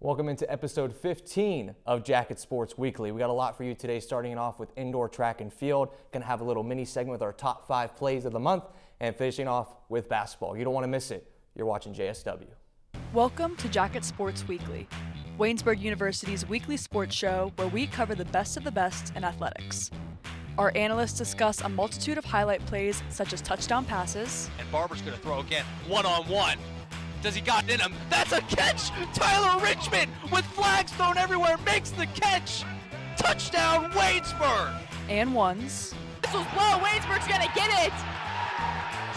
Welcome into episode 15 of Jacket Sports Weekly. We got a lot for you today, starting it off with indoor track and field. Going to have a little mini segment with our top 5 plays of the month and finishing off with basketball. You don't want to miss it. You're watching JSW. Welcome to Jacket Sports Weekly, Waynesburg University's weekly sports show where we cover the best of the best in athletics. Our analysts discuss a multitude of highlight plays such as touchdown passes. And Barber's going to throw again, one-on-one. Does he got it in him? That's a catch! Tyler Richmond with flags thrown everywhere makes the catch! Touchdown Waynesburg! And ones. This was low, Waynesburg's gonna get it!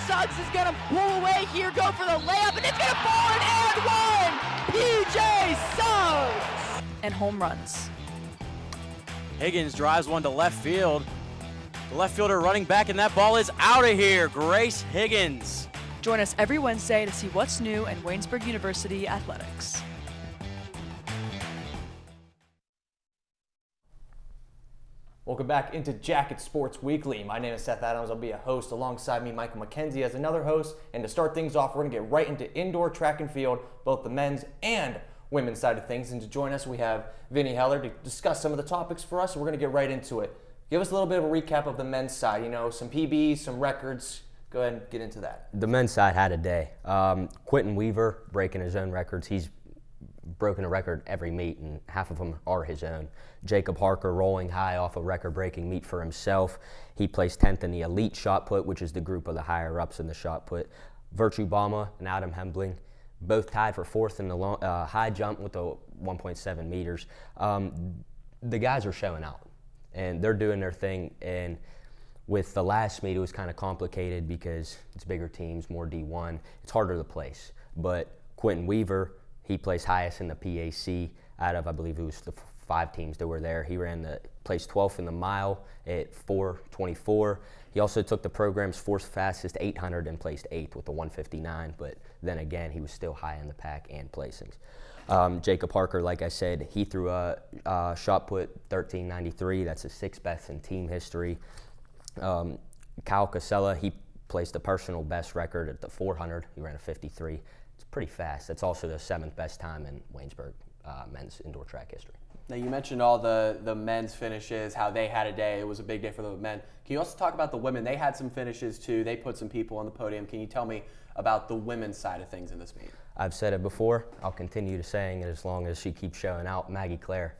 Suggs is gonna pull away here, go for the layup, and it's gonna fall in and one! PJ Suggs! And home runs. Higgins drives one to left field. The left fielder running back, and that ball is out of here. Grace Higgins. Join us every Wednesday to see what's new in Waynesburg University athletics. Welcome back into Jacket Sports Weekly. My name is Seth Adams. I'll be a host. Alongside me, Michael McKenzie as another host. And to start things off, we're going to get right into indoor track and field, both the men's and women's side of things. And to join us, we have Vinny Heller to discuss some of the topics for us. We're going to get right into it. Give us a little bit of a recap of the men's side. You know, some PBs, some records. Go ahead and get into that. The men's side had a day. Quentin Weaver breaking his own records. He's broken a record every meet, and half of them are his own. Jacob Harker rolling high off a record-breaking meet for himself. He placed 10th in the elite shot put, which is the group of the higher-ups in the shot put. Virtue Bama and Adam Hembling both tied for 4th in the high jump with the 1.7 meters. The guys are showing out, and they're doing their thing. And with the last meet, it was kind of complicated because it's bigger teams, more D1. It's harder to place. But Quentin Weaver, he placed highest in the PAC out of, I believe it was the 5 teams that were there. He placed 12th in the mile at 4:24. He also took the program's 4th fastest 800 and placed 8th with the 1:59. But then again, he was still high in the pack and placings. Jacob Harker, like I said, he threw a shot put 13.93. That's the 6th best in team history. Kyle Casella, he placed the personal best record at the 400. He ran a 53. It's pretty fast. That's also the 7th best time in Waynesburg men's indoor track history. Now, you mentioned all the men's finishes, how they had a day. It was a big day for the men. Can you also talk about the women? They had some finishes too. They put some people on the podium. Can you tell me about the women's side of things in this meet? I've said it before. I'll continue to saying it as long as she keeps showing out. Maggie Clare,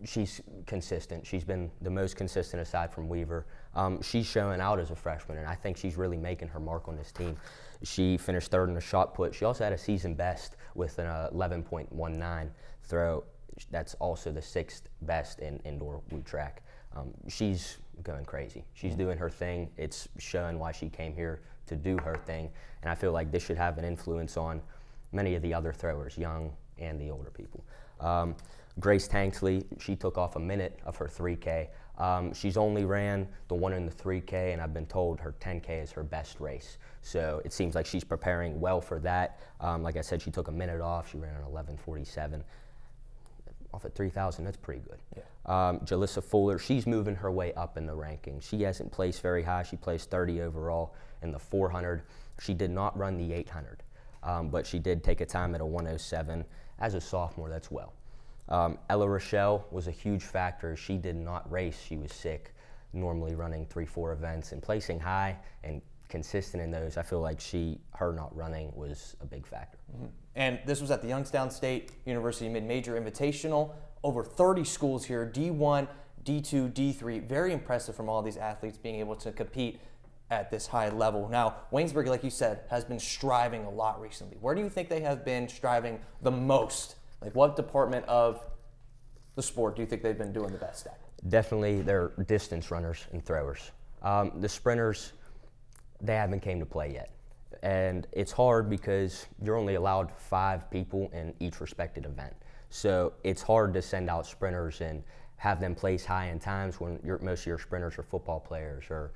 she's consistent. She's been the most consistent aside from Weaver. She's showing out as a freshman, and I think she's really making her mark on this team. She finished 3rd in the shot put. She also had a season best with an 11.19 throw. That's also the 6th best in indoor wood track. She's going crazy. She's doing her thing. It's showing why she came here to do her thing, and I feel like this should have an influence on many of the other throwers, young and the older people. Grace Tanksley, she took off a minute of her 3K. She's only ran the 1 in the 3K, and I've been told her 10K is her best race. So it seems like she's preparing well for that. Like I said, she took a minute off. She ran an 11:47. Off at 3,000, that's pretty good. Yeah. Jalissa Fuller, she's moving her way up in the rankings. She hasn't placed very high. She placed 30 overall in the 400. She did not run the 800, but she did take a time at a 1:07. As a sophomore, that's well. Ella Rochelle was a huge factor. She did not race. She was sick, normally running 3-4 events and placing high and consistent in those. I feel like her not running was a big factor. Mm-hmm. And this was at the Youngstown State University Mid-Major Invitational. Over 30 schools here, D1, D2, D3. Very impressive from all these athletes being able to compete at this high level. Now, Waynesburg, like you said, has been striving a lot recently. Where do you think they have been striving the most? Like, what department of the sport do you think they've been doing the best at? Definitely they're distance runners and throwers. The sprinters, they haven't came to play yet. And it's hard because you're only allowed 5 people in each respected event. So it's hard to send out sprinters and have them place high in times when most of your sprinters are football players or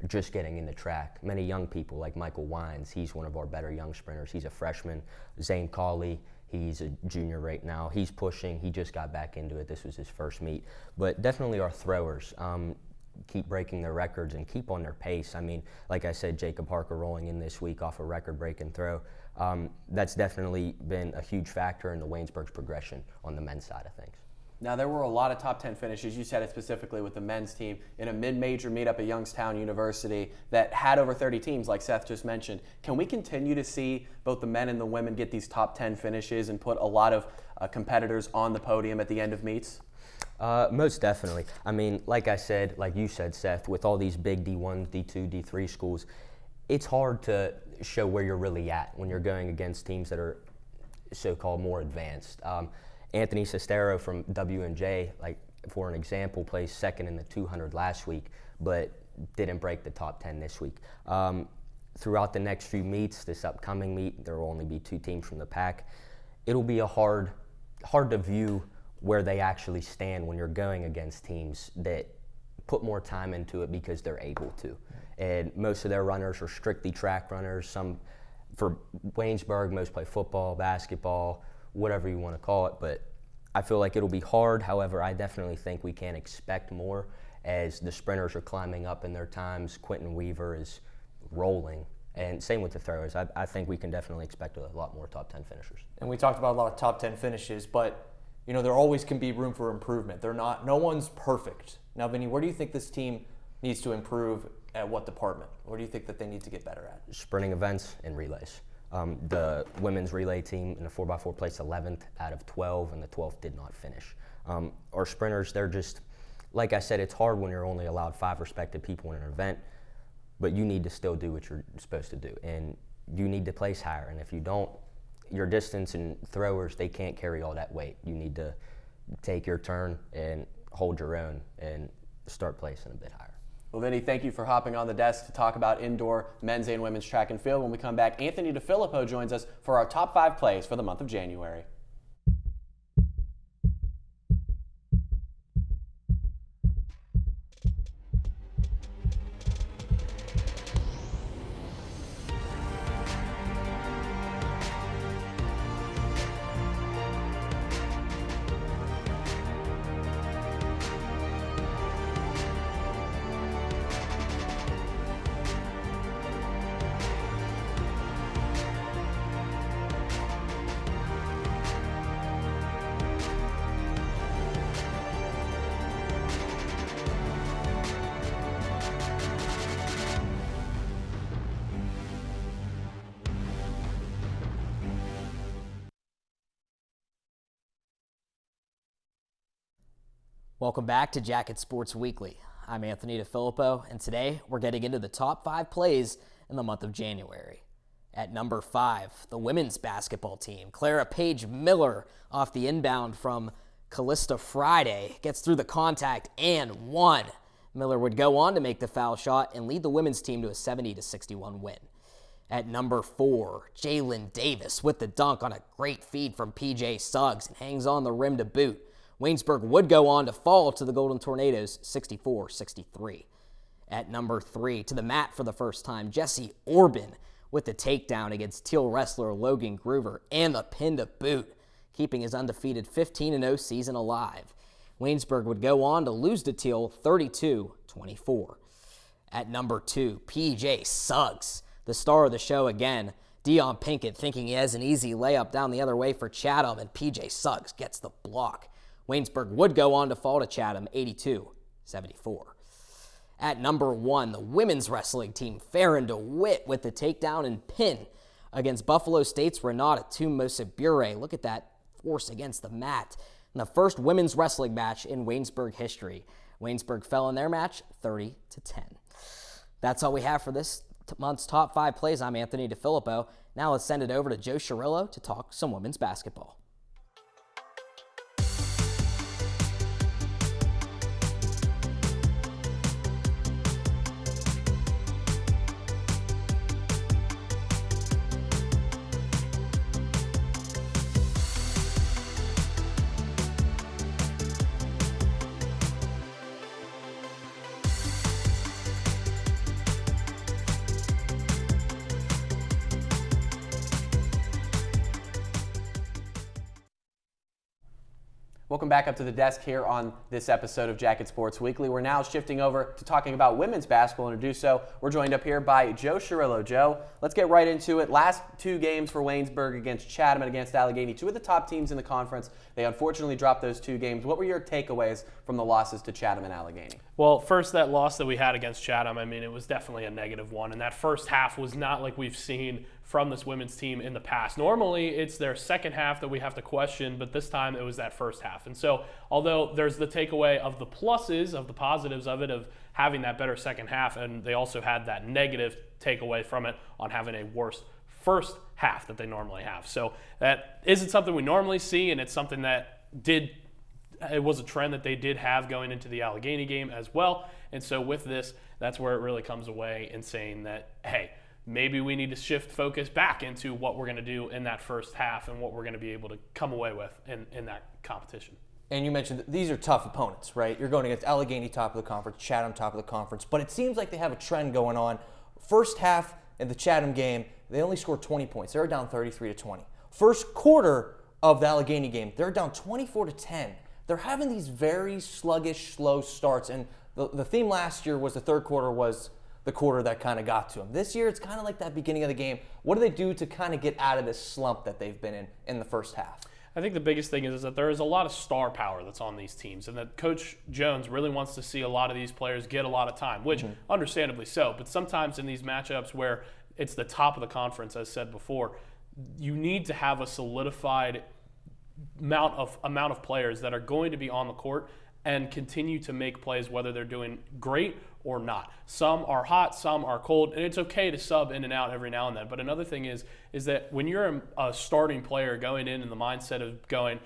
just getting in the track. Many young people like Michael Wines, he's one of our better young sprinters. He's a freshman. Zane Cawley, he's a junior right now. He's pushing. He just got back into it. This was his first meet. But definitely our throwers. keep breaking their records and keep on their pace. I mean, like I said, Jacob Harker rolling in this week off a record-breaking throw. That's definitely been a huge factor in the Waynesburg's progression on the men's side of things. Now, there were a lot of top 10 finishes. You said it specifically with the men's team in a mid-major meetup at Youngstown University that had over 30 teams, like Seth just mentioned. Can we continue to see both the men and the women get these top 10 finishes and put a lot of competitors on the podium at the end of meets? Most definitely. I mean, like I said, like you said, Seth, with all these big D1, D2, D3 schools, it's hard to show where you're really at when you're going against teams that are so-called more advanced. Anthony Sestero from W&J, like for an example, placed second in the 200 last week, but didn't break the top 10 this week. Throughout the next few meets, this upcoming meet, there will only be 2 teams from the pack. It'll be hard to view where they actually stand when you're going against teams that put more time into it because they're able to. And most of their runners are strictly track runners. Some, for Waynesburg, most play football, basketball, whatever you want to call it, but I feel like it'll be hard. However, I definitely think we can expect more as the sprinters are climbing up in their times. Quentin Weaver is rolling, and same with the throwers. I think we can definitely expect a lot more top 10 finishers. And we talked about a lot of top 10 finishes, but there always can be room for improvement. No one's perfect. Now, Vinny, where do you think this team needs to improve at what department? What do you think that they need to get better at? Sprinting events and relays. The women's relay team in the 4x4 placed 11th out of 12, and the 12th did not finish. Our sprinters, they're just, like I said, it's hard when you're only allowed 5 respected people in an event, but you need to still do what you're supposed to do, and you need to place higher, and if you don't, your distance and throwers, they can't carry all that weight. You need to take your turn and hold your own and start placing a bit higher. Well, Vinny, thank you for hopping on the desk to talk about indoor men's and women's track and field. When we come back, Anthony DeFilippo joins us for our top 5 plays for the month of January. Welcome back to Jacket Sports Weekly. I'm Anthony DeFilippo, and today we're getting into the top 5 plays in the month of January. At number 5, the women's basketball team. Clara Paige Miller off the inbound from Callista Friday gets through the contact and one. Miller would go on to make the foul shot and lead the women's team to a 70-61 win. At number 4, Jalen Davis with the dunk on a great feed from PJ Suggs and hangs on the rim to boot. Waynesburg would go on to fall to the Golden Tornadoes 64-63. At number 3, to the mat for the first time, Jesse Orban with the takedown against Teal wrestler Logan Groover and the pin to boot, keeping his undefeated 15-0 season alive. Waynesburg would go on to lose to Teal 32-24. At number 2, PJ Suggs, the star of the show again. Dion Pinkett thinking he has an easy layup down the other way for Chatham, and PJ Suggs gets the block. Waynesburg would go on to fall to Chatham 82-74. At number 1, the women's wrestling team, Farron DeWitt with the takedown and pin against Buffalo State's Renata Tumosabure. Look at that force against the mat. In the first women's wrestling match in Waynesburg history. Waynesburg fell in their match 30-10. That's all we have for this month's top 5 plays. I'm Anthony DeFilippo. Now let's send it over to Joe Chirillo to talk some women's basketball. Welcome back up to the desk here on this episode of Jacket Sports Weekly. We're now shifting over to talking about women's basketball, and to do so, we're joined up here by Joe Chirillo. Joe, let's get right into it. Last two games for Waynesburg against Chatham and against Allegheny, two of the top teams in the conference. They unfortunately dropped those two games. What were your takeaways from the losses to Chatham and Allegheny? Well, first, that loss that we had against Chatham, I mean, it was definitely a negative one, and that first half was not like we've seen from this women's team in the past. Normally, it's their second half that we have to question, but this time it was that first half. And so, although there's the takeaway of the pluses, of the positives of it, of having that better second half, and they also had that negative takeaway from it on having a worse first half that they normally have. So that isn't something we normally see, and it's something that it was a trend that they did have going into the Allegheny game as well. And so with this, that's where it really comes away in saying that, hey, maybe we need to shift focus back into what we're going to do in that first half and what we're going to be able to come away with in that competition. And you mentioned that these are tough opponents, right? You're going against Allegheny, top of the conference, Chatham, top of the conference. But it seems like they have a trend going on. First half in the Chatham game, they only scored 20 points. They were down 33-20. First quarter of the Allegheny game, they're down 24-10. They're having these very sluggish, slow starts. And the theme last year was the third quarter was the quarter that kind of got to them. This year, it's kind of like that beginning of the game. What do they do to kind of get out of this slump that they've been in the first half? I think the biggest thing is that there is a lot of star power that's on these teams, and that Coach Jones really wants to see a lot of these players get a lot of time, which understandably so. But sometimes in these matchups where it's the top of the conference, as said before, you need to have a solidified amount of players that are going to be on the court and continue to make plays, whether they're doing great or not. Some are hot, some are cold, and it's okay to sub in and out every now and then. But another thing is that when you're a starting player going in the mindset of going,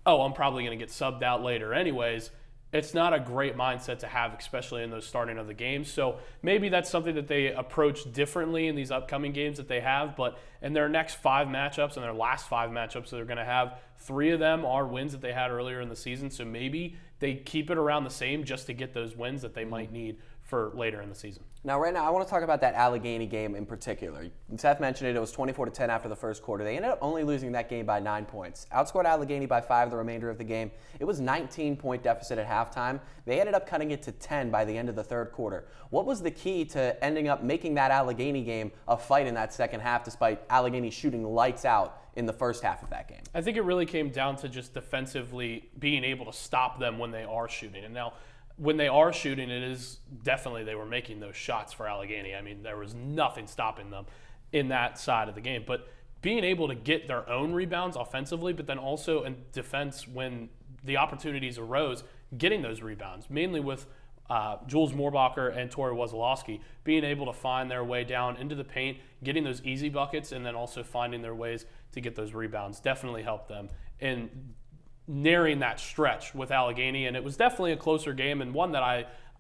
oh, I'm probably going to get subbed out later anyways, it's not a great mindset to have, especially in those starting of the games. So maybe that's something that they approach differently in these upcoming games that they have. But in their next 5 matchups and their last 5 matchups that they're going to have, 3 of them are wins that they had earlier in the season. So maybe they keep it around the same just to get those wins that they might need for later in the season. Now, right now, I want to talk about that Allegheny game in particular. Seth mentioned it was 24-10 after the first quarter. They ended up only losing that game by 9 points. Outscored Allegheny by 5 the remainder of the game. It was 19-point deficit at halftime. They ended up cutting it to 10 by the end of the third quarter. What was the key to ending up making that Allegheny game a fight in that second half, despite Allegheny shooting lights out in the first half of that game? I think it really came down to just defensively being able to stop them when they are shooting. And now, when they are shooting, it is definitely they were making those shots for Allegheny. I mean, there was nothing stopping them in that side of the game. But being able to get their own rebounds offensively, but then also in defense when the opportunities arose, getting those rebounds, mainly with Jules Moorbacher and Tori Wozolowski, being able to find their way down into the paint, getting those easy buckets, and then also finding their ways to get those rebounds definitely helped them in narrowing that stretch with Allegheny. And it was definitely a closer game, and one that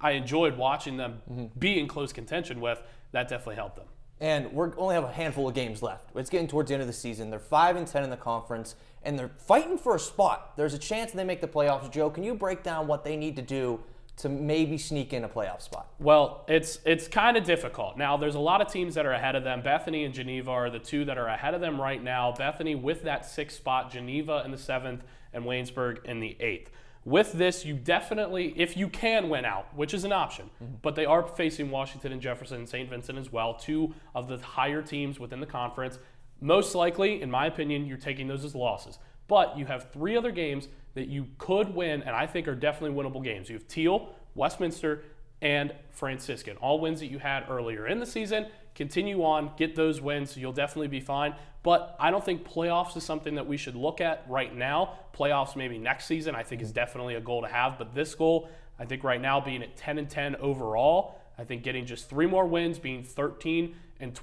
I enjoyed watching them be in close contention with. That definitely helped them. And we only have a handful of games left. It's getting towards the end of the season. They're 5-10 in the conference, and they're fighting for a spot. There's a chance they make the playoffs. Joe, can you break down what they need to do to maybe sneak in a playoff spot? Well, it's kind of difficult. Now, there's a lot of teams that are ahead of them. Bethany and Geneva are the two that are ahead of them right now. Bethany with that 6th spot, Geneva in the 7th, and Waynesburg in the 8th. With this, you definitely, if you can win out, which is an option, but they are facing Washington and Jefferson and St. Vincent as well, 2 of the higher teams within the conference. Most likely, in my opinion, you're taking those as losses. But you have 3 other games that you could win, and I think are definitely winnable games. You have Teal, Westminster, and Franciscan. All wins that you had earlier in the season. Continue on, get those wins, you'll definitely be fine. But I don't think playoffs is something that we should look at right now. Playoffs maybe next season, I think is definitely a goal to have. But this goal, I think right now being at 10-10 overall, I think getting just 3 more wins, being 13-12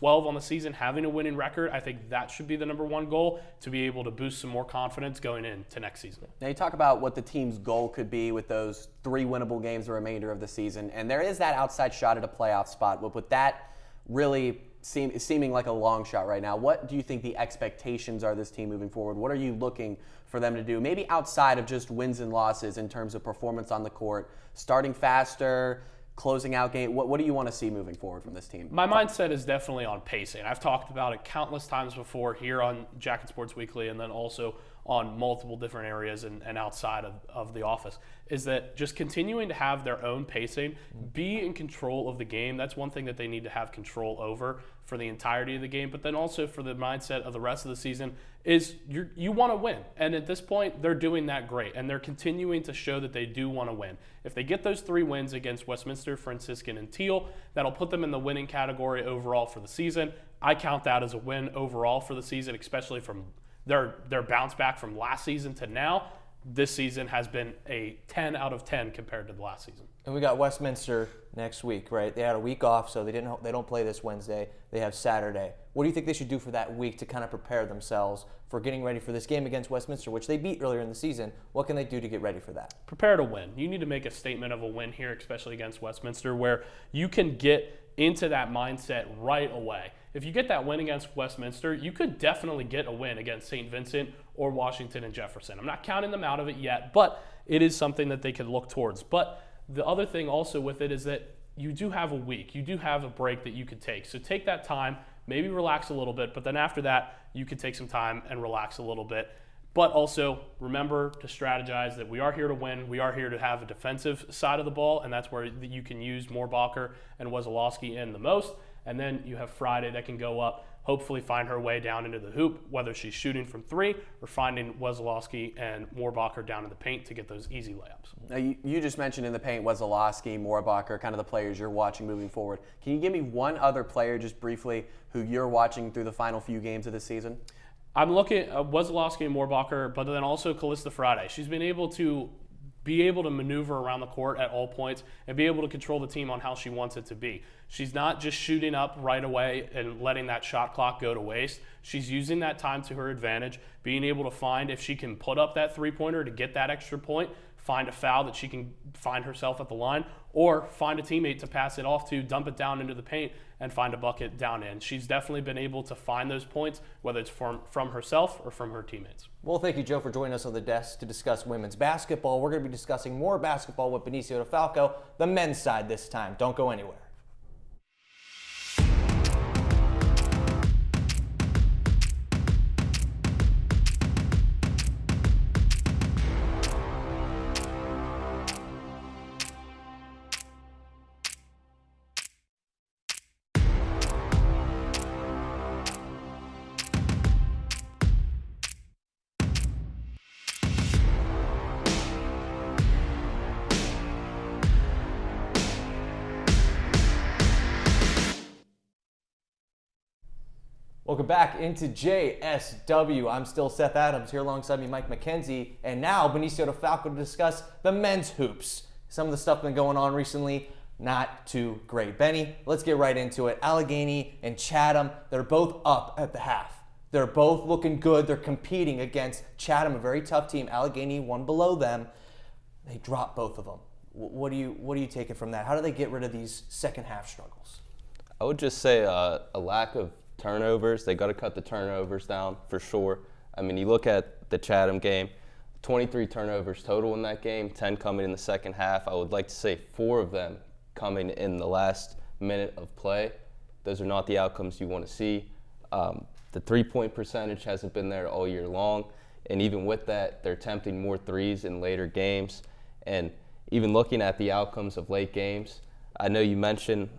on the season, having a winning record, I think that should be the number 1 goal to be able to boost some more confidence going into next season. Now you talk about what the team's goal could be with those 3 winnable games the remainder of the season, and there is that outside shot at a playoff spot, but with that really seeming like a long shot right now, what do you think the expectations are this team moving forward? What are you looking for them to do, maybe outside of just wins and losses in terms of performance on the court, starting faster, closing out game? What do you want to see moving forward from this team? My mindset is definitely on pacing. I've talked about it countless times before here on Jacket Sports Weekly and then also on multiple different areas and outside of the office, is that just continuing to have their own pacing, be in control of the game. That's one thing that they need to have control over for the entirety of the game, but then also for the mindset of the rest of the season is you want to win. And at this point, they're doing that great, and they're continuing to show that they do want to win. If they get those 3 wins against Westminster, Franciscan, and Teal, that'll put them in the winning category overall for the season. I count that as a win overall for the season, especially from their bounce back from last season to now. This season has been a 10 out of 10 compared to the last season. And we got Westminster next week, right? They had a week off, so they don't play this Wednesday. They have Saturday. What do you think they should do for that week to kind of prepare themselves for getting ready for this game against Westminster, which they beat earlier in the season? What can they do to get ready for that? Prepare to win. You need to make a statement of a win here, especially against Westminster, where you can get into that mindset right away. If you get that win against Westminster, you could definitely get a win against St. Vincent or Washington and Jefferson. I'm not counting them out of it yet, but it is something that they could look towards. But the other thing also with it is that you do have a week. You do have a break that you could take. So take that time, maybe relax a little bit, but then after that, you could take some time and relax a little bit. But also remember to strategize that we are here to win. We are here to have a defensive side of the ball, and that's where you can use Moorbacher and Wesolowski in the most. And then you have Friday that can go up, hopefully find her way down into the hoop, whether she's shooting from 3 or finding Wesolowski and Moorbacher down in the paint to get those easy layups. Now, you just mentioned in the paint Wesolowski, Moorbacher, kind of the players you're watching moving forward. Can you give me one other player just briefly who you're watching through the final few games of the season? I'm looking at Wesolowski and Moorbacher, but then also Callista Friday. She's been able to maneuver around the court at all points and be able to control the team on how she wants it to be. She's not just shooting up right away and letting that shot clock go to waste. She's using that time to her advantage, being able to find if she can put up that 3-pointer to get that extra point, find a foul that she can find herself at the line, or find a teammate to pass it off to, dump it down into the paint, and find a bucket down in. She's definitely been able to find those points, whether it's from herself or from her teammates. Well, thank you, Joe, for joining us on the desk to discuss women's basketball. We're going to be discussing more basketball with Benicio DeFalco, the men's side this time. Don't go anywhere. Welcome back into JSW. I'm still Seth Adams, here alongside me Mike McKenzie, and now Benicio DeFalco to discuss the men's hoops. Some of the stuff been going on recently, not too great. Benny, let's get right into it. Allegheny and Chatham, they're both up at the half. They're both looking good. They're competing against Chatham, a very tough team. Allegheny, one below them. They dropped both of them. What do you take it from that? How do they get rid of these second half struggles? I would just say a lack of turnovers. They got to cut the turnovers down for sure. I mean, you look at the Chatham game, 23 turnovers total in that game, 10 coming in the second half. I would like to say 4 of them coming in the last minute of play. Those are not the outcomes you want to see. The three-point percentage hasn't been there all year long, and even with that, they're attempting more threes in later games. And even looking at the outcomes of late games, I know you mentioned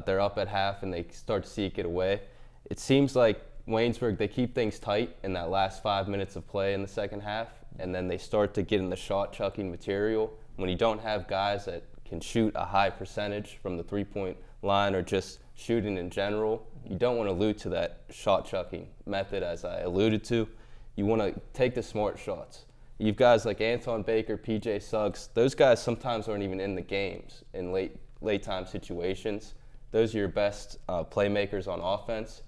they're up at half and they start to see it get away. It seems like Waynesburg, they keep things tight in that last 5 minutes of play in the second half, and then they start to get in the shot-chucking material. When you don't have guys that can shoot a high percentage from the three-point line or just shooting in general, you don't want to allude to that shot-chucking method, as I alluded to. You want to take the smart shots. You've guys like Anton Baker, PJ Suggs. Those guys sometimes aren't even in the games in late-time situations. Those are your best playmakers on offense.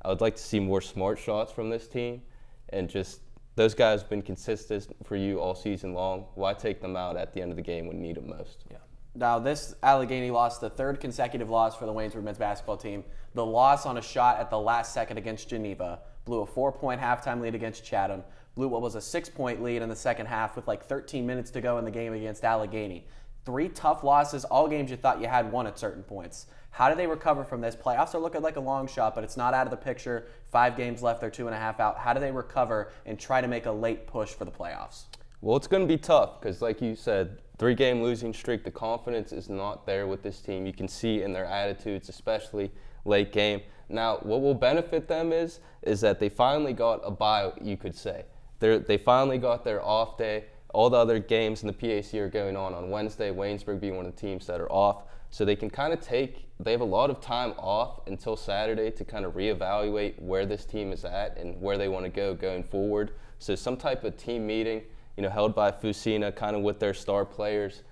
I would like to see more smart shots from this team, and just those guys have been consistent for you all season long. Why take them out at the end of the game when you need them most? Yeah. Now, this Allegheny lost the 3rd consecutive loss for the Waynesburg men's basketball team. The loss on a shot at the last second against Geneva, blew a 4-point halftime lead against Chatham, blew what was a 6-point lead in the second half with like 13 minutes to go in the game against Allegheny. 3 tough losses, all games you thought you had won at certain points. How do they recover from this? Playoffs are looking like a long shot, but it's not out of the picture. 5 games left, they're 2.5 out. How do they recover and try to make a late push for the playoffs? Well, it's going to be tough because, like you said, 3-game losing streak, the confidence is not there with this team. You can see in their attitudes, especially late game. Now, what will benefit them is that they finally got a bye, you could say. They finally got their off day. All the other games in the PAC are going on Wednesday, Waynesburg being one of the teams that are off. So they can kind of they have a lot of time off until Saturday to kind of reevaluate where this team is at and where they want to go going forward. So some type of team meeting, held by Fusina, kind of with their star players.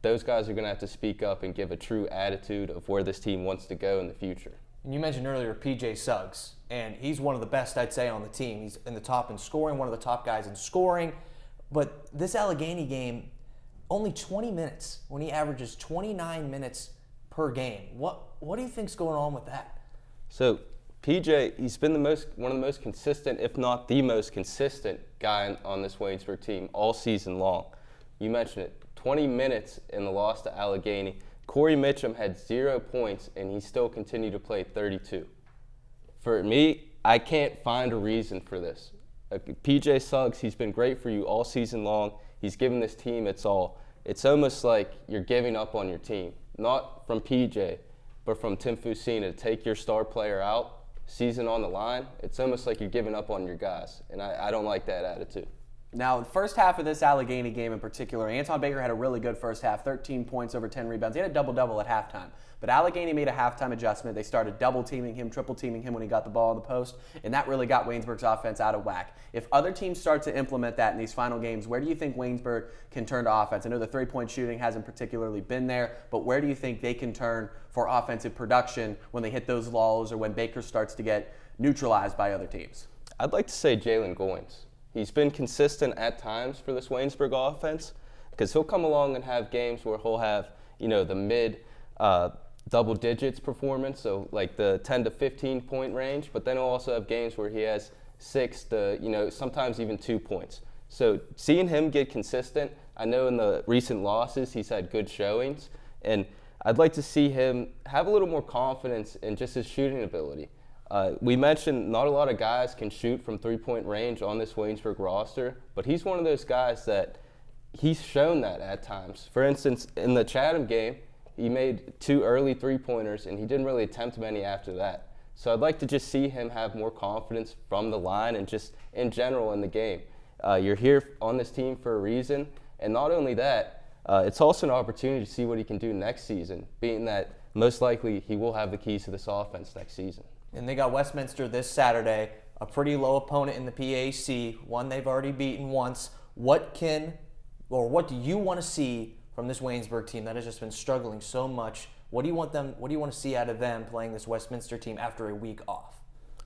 Those guys are going to have to speak up and give a true attitude of where this team wants to go in the future. And you mentioned earlier PJ Suggs, and he's one of the best, I'd say, on the team. He's in the top in scoring, one of the top guys in scoring. But this Allegheny game, only 20 minutes when he averages 29 minutes per game. What do you think's going on with that? So PJ, he's been one of the most consistent, if not the most consistent guy on this Waynesburg team all season long. You mentioned it, 20 minutes in the loss to Allegheny. Corey Mitchum had 0 points, and he still continued to play 32. For me, I can't find a reason for this. PJ Suggs, he's been great for you all season long. He's given this team its all. It's almost like you're giving up on your team. Not from PJ, but from Tim Fusina to take your star player out, season on the line. It's almost like you're giving up on your guys, and I don't like that attitude. Now, the first half of this Allegheny game in particular, Anton Baker had a really good first half, 13 points over 10 rebounds. He had a double-double at halftime. But Allegheny made a halftime adjustment. They started double-teaming him, triple-teaming him when he got the ball on the post, and that really got Waynesburg's offense out of whack. If other teams start to implement that in these final games, where do you think Waynesburg can turn to offense? I know the three-point shooting hasn't particularly been there, but where do you think they can turn for offensive production when they hit those lulls or when Baker starts to get neutralized by other teams? I'd like to say Jalen Goins. He's been consistent at times for this Waynesburg offense because he'll come along and have games where he'll have, the mid double digits performance, so like the 10 to 15 point range, but then he'll also have games where he has 6 to, sometimes even 2 points. So seeing him get consistent, I know in the recent losses he's had good showings, and I'd like to see him have a little more confidence in just his shooting ability. We mentioned not a lot of guys can shoot from three-point range on this Waynesburg roster, but he's one of those guys that he's shown that at times. For instance, in the Chatham game, he made 2 early three-pointers, and he didn't really attempt many after that. So I'd like to just see him have more confidence from the line and just in general in the game. You're here on this team for a reason, and not only that, it's also an opportunity to see what he can do next season, being that most likely he will have the keys to this offense next season. And they got Westminster this Saturday, a pretty low opponent in the PAC, one they've already beaten once. What do you want to see from this Waynesburg team that has just been struggling so much? What do you want to see out of them playing this Westminster team after a week off?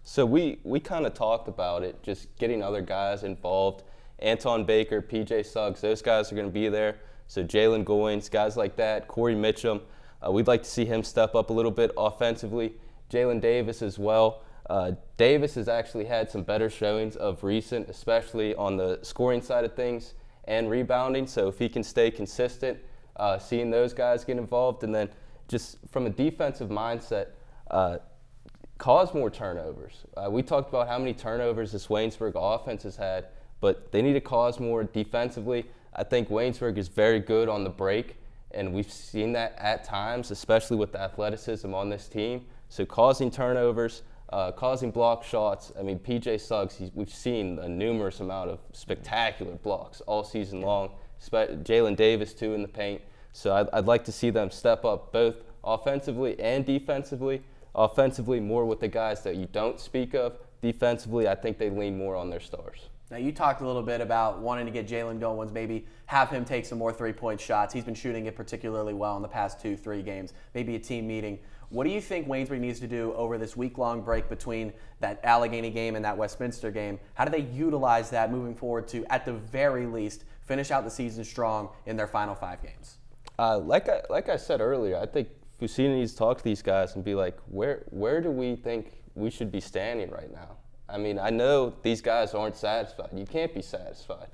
So we kind of talked about it, just getting other guys involved. Anton Baker, PJ Suggs, those guys are going to be there. So Jalen Goins, guys like that, Corey Mitchum, we'd like to see him step up a little bit offensively. Jalen Davis as well. Davis has actually had some better showings of recent, especially on the scoring side of things and rebounding. So if he can stay consistent, seeing those guys get involved, and then just from a defensive mindset, cause more turnovers. We talked about how many turnovers this Waynesburg offense has had, but they need to cause more defensively. I think Waynesburg is very good on the break, and we've seen that at times, especially with the athleticism on this team. So causing turnovers, causing block shots. I mean, PJ Suggs, we've seen a numerous amount of spectacular blocks all season long. Jalen Davis, too, in the paint. So I'd like to see them step up both offensively and defensively. Offensively, more with the guys that you don't speak of. Defensively, I think they lean more on their stars. Now, you talked a little bit about wanting to get Jalen Goins, maybe have him take some more three-point shots. He's been shooting it particularly well in the past 2-3 games, maybe a team meeting. What do you think Waynesburg needs to do over this week-long break between that Allegheny game and that Westminster game? How do they utilize that moving forward to, at the very least, finish out the season strong in their final 5 games? Like I said earlier, I think Fusina needs to talk to these guys and be like, where do we think we should be standing right now? I mean, I know these guys aren't satisfied. You can't be satisfied.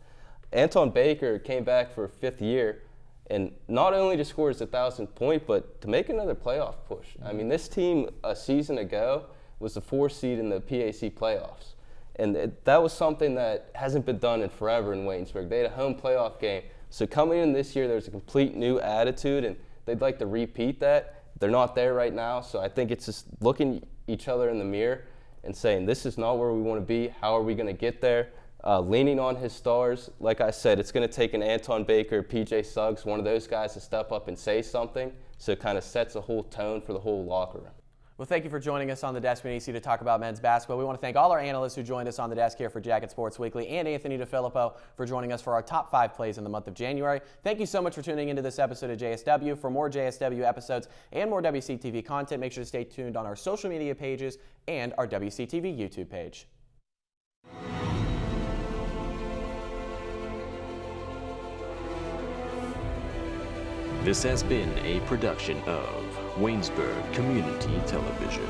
Anton Baker came back for a 5th year. And not only to score his 1,000th point, but to make another playoff push. I mean, this team a season ago was the 4th seed in the PAC playoffs. And that was something that hasn't been done in forever in Waynesburg. They had a home playoff game. So coming in this year, there's a complete new attitude, and they'd like to repeat that. They're not there right now, so I think it's just looking each other in the mirror and saying, this is not where we want to be. How are we going to get there? Leaning on his stars. Like I said, it's going to take an Anton Baker, PJ Suggs, one of those guys to step up and say something, so it kind of sets a whole tone for the whole locker room. Well, thank you for joining us on the desk beneath you to talk about men's basketball. We want to thank all our analysts who joined us on the desk here for Jacket Sports Weekly, and Anthony DeFilippo for joining us for our top 5 plays in the month of January. Thank you so much for tuning into this episode of JSW. For more JSW episodes and more WCTV content, make sure to stay tuned on our social media pages and our WCTV YouTube page. This has been a production of Waynesburg Community Television.